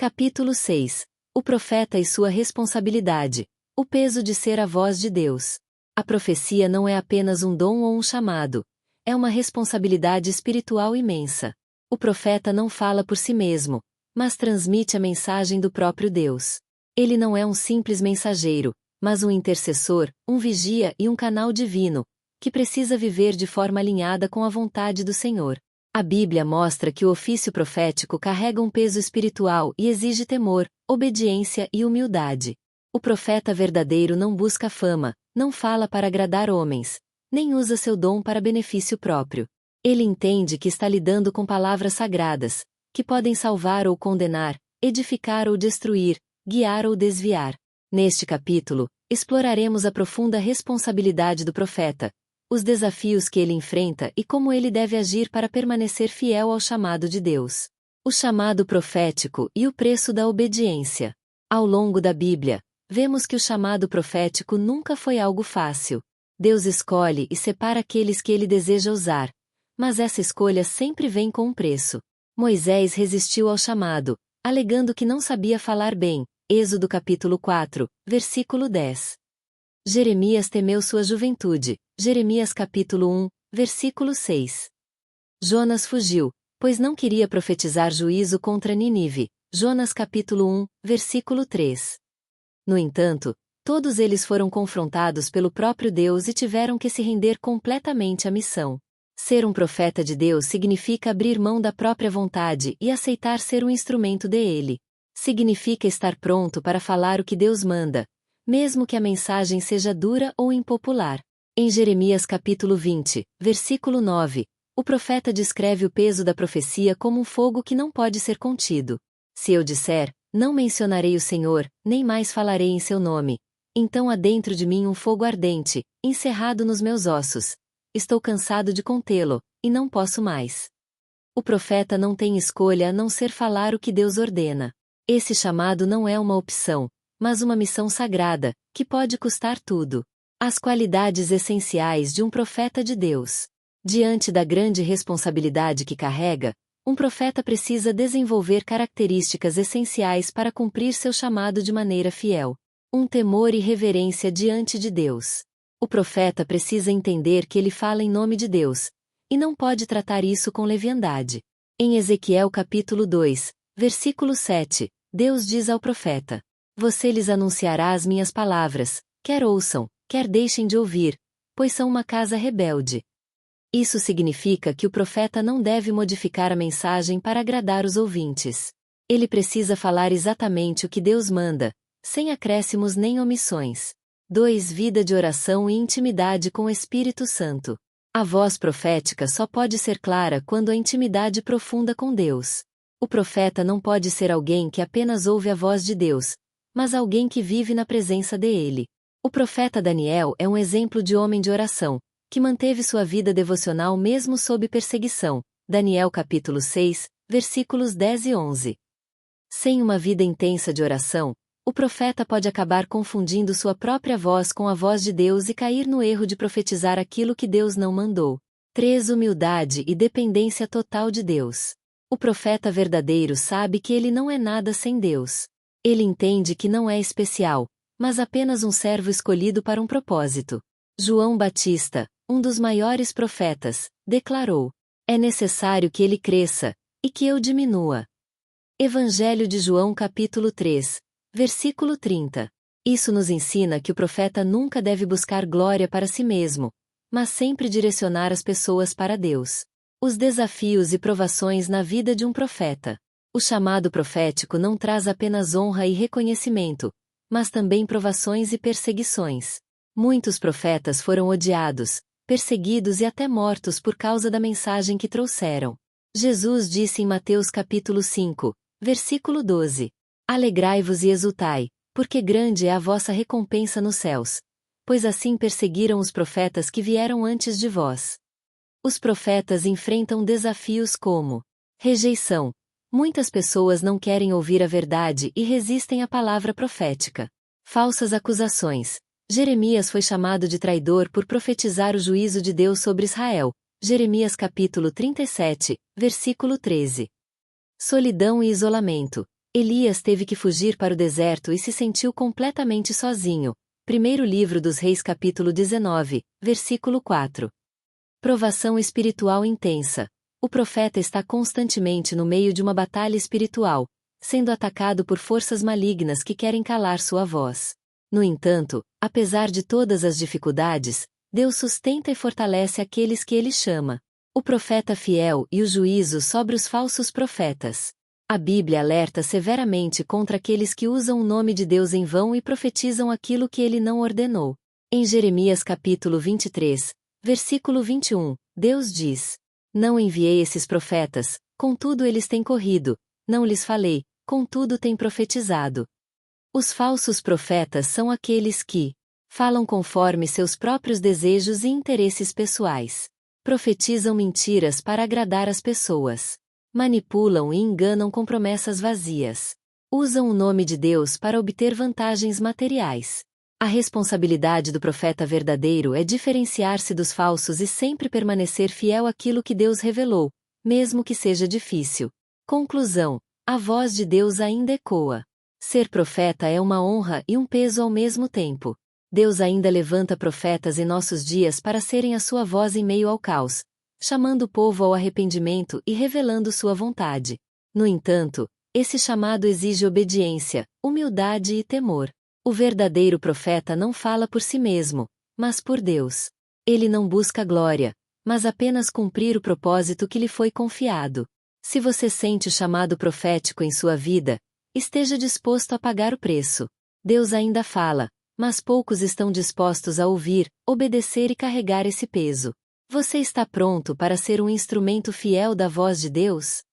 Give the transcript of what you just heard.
Capítulo 6. O profeta e sua responsabilidade. O peso de ser a voz de Deus. A profecia não é apenas um dom ou um chamado. É uma responsabilidade espiritual imensa. O profeta não fala por si mesmo, mas transmite a mensagem do próprio Deus. Ele não é um simples mensageiro, mas um intercessor, um vigia e um canal divino, que precisa viver de forma alinhada com a vontade do Senhor. A Bíblia mostra que o ofício profético carrega um peso espiritual e exige temor, obediência e humildade. O profeta verdadeiro não busca fama, não fala para agradar homens, nem usa seu dom para benefício próprio. Ele entende que está lidando com palavras sagradas, que podem salvar ou condenar, edificar ou destruir, guiar ou desviar. Neste capítulo, exploraremos a profunda responsabilidade do profeta, os desafios que ele enfrenta e como ele deve agir para permanecer fiel ao chamado de Deus. O chamado profético e o preço da obediência. Ao longo da Bíblia, vemos que o chamado profético nunca foi algo fácil. Deus escolhe e separa aqueles que ele deseja usar, mas essa escolha sempre vem com um preço. Moisés resistiu ao chamado, alegando que não sabia falar bem. Êxodo capítulo 4, versículo 10. Jeremias temeu sua juventude. Jeremias capítulo 1, versículo 6. Jonas fugiu, pois não queria profetizar juízo contra Nínive. Jonas capítulo 1, versículo 3. No entanto, todos eles foram confrontados pelo próprio Deus e tiveram que se render completamente à missão. Ser um profeta de Deus significa abrir mão da própria vontade e aceitar ser um instrumento dele. Significa estar pronto para falar o que Deus manda, mesmo que a mensagem seja dura ou impopular. Em Jeremias capítulo 20, versículo 9, o profeta descreve o peso da profecia como um fogo que não pode ser contido. Se eu disser, não mencionarei o Senhor, nem mais falarei em seu nome, então há dentro de mim um fogo ardente, encerrado nos meus ossos. Estou cansado de contê-lo, e não posso mais. O profeta não tem escolha a não ser falar o que Deus ordena. Esse chamado não é uma opção, mas uma missão sagrada, que pode custar tudo. As qualidades essenciais de um profeta de Deus. Diante da grande responsabilidade que carrega, um profeta precisa desenvolver características essenciais para cumprir seu chamado de maneira fiel. Um temor e reverência diante de Deus. O profeta precisa entender que ele fala em nome de Deus, e não pode tratar isso com leviandade. Em Ezequiel capítulo 2, versículo 7, Deus diz ao profeta: Você lhes anunciará as minhas palavras, quer ouçam, quer deixem de ouvir, pois são uma casa rebelde. Isso significa que o profeta não deve modificar a mensagem para agradar os ouvintes. Ele precisa falar exatamente o que Deus manda, sem acréscimos nem omissões. 2. Vida de oração e intimidade com o Espírito Santo. A voz profética só pode ser clara quando há intimidade profunda com Deus. O profeta não pode ser alguém que apenas ouve a voz de Deus, mas alguém que vive na presença dele. O profeta Daniel é um exemplo de homem de oração, que manteve sua vida devocional mesmo sob perseguição. Daniel capítulo 6, versículos 10 e 11. Sem uma vida intensa de oração, o profeta pode acabar confundindo sua própria voz com a voz de Deus e cair no erro de profetizar aquilo que Deus não mandou. 3. Humildade e dependência total de Deus. O profeta verdadeiro sabe que ele não é nada sem Deus. Ele entende que não é especial, mas apenas um servo escolhido para um propósito. João Batista, um dos maiores profetas, declarou: É necessário que ele cresça, e que eu diminua. Evangelho de João capítulo 3, versículo 30. Isso nos ensina que o profeta nunca deve buscar glória para si mesmo, mas sempre direcionar as pessoas para Deus. Os desafios e provações na vida de um profeta. O chamado profético não traz apenas honra e reconhecimento, mas também provações e perseguições. Muitos profetas foram odiados, perseguidos e até mortos por causa da mensagem que trouxeram. Jesus disse em Mateus capítulo 5, versículo 12: Alegrai-vos e exultai, porque grande é a vossa recompensa nos céus, pois assim perseguiram os profetas que vieram antes de vós. Os profetas enfrentam desafios como rejeição. Muitas pessoas não querem ouvir a verdade e resistem à palavra profética. Falsas acusações. Jeremias foi chamado de traidor por profetizar o juízo de Deus sobre Israel. Jeremias capítulo 37, versículo 13. Solidão e isolamento. Elias teve que fugir para o deserto e se sentiu completamente sozinho. Primeiro livro dos Reis capítulo 19, versículo 4. Provação espiritual intensa. O profeta está constantemente no meio de uma batalha espiritual, sendo atacado por forças malignas que querem calar sua voz. No entanto, apesar de todas as dificuldades, Deus sustenta e fortalece aqueles que Ele chama. O profeta fiel e o juízo sobre os falsos profetas. A Bíblia alerta severamente contra aqueles que usam o nome de Deus em vão e profetizam aquilo que Ele não ordenou. Em Jeremias capítulo 23, versículo 21, Deus diz: Não enviei esses profetas, contudo eles têm corrido, não lhes falei, contudo têm profetizado. Os falsos profetas são aqueles que falam conforme seus próprios desejos e interesses pessoais. Profetizam mentiras para agradar as pessoas. Manipulam e enganam com promessas vazias. Usam o nome de Deus para obter vantagens materiais. A responsabilidade do profeta verdadeiro é diferenciar-se dos falsos e sempre permanecer fiel àquilo que Deus revelou, mesmo que seja difícil. Conclusão: a voz de Deus ainda ecoa. Ser profeta é uma honra e um peso ao mesmo tempo. Deus ainda levanta profetas em nossos dias para serem a sua voz em meio ao caos, chamando o povo ao arrependimento e revelando sua vontade. No entanto, esse chamado exige obediência, humildade e temor. O verdadeiro profeta não fala por si mesmo, mas por Deus. Ele não busca glória, mas apenas cumprir o propósito que lhe foi confiado. Se você sente o chamado profético em sua vida, esteja disposto a pagar o preço. Deus ainda fala, mas poucos estão dispostos a ouvir, obedecer e carregar esse peso. Você está pronto para ser um instrumento fiel da voz de Deus?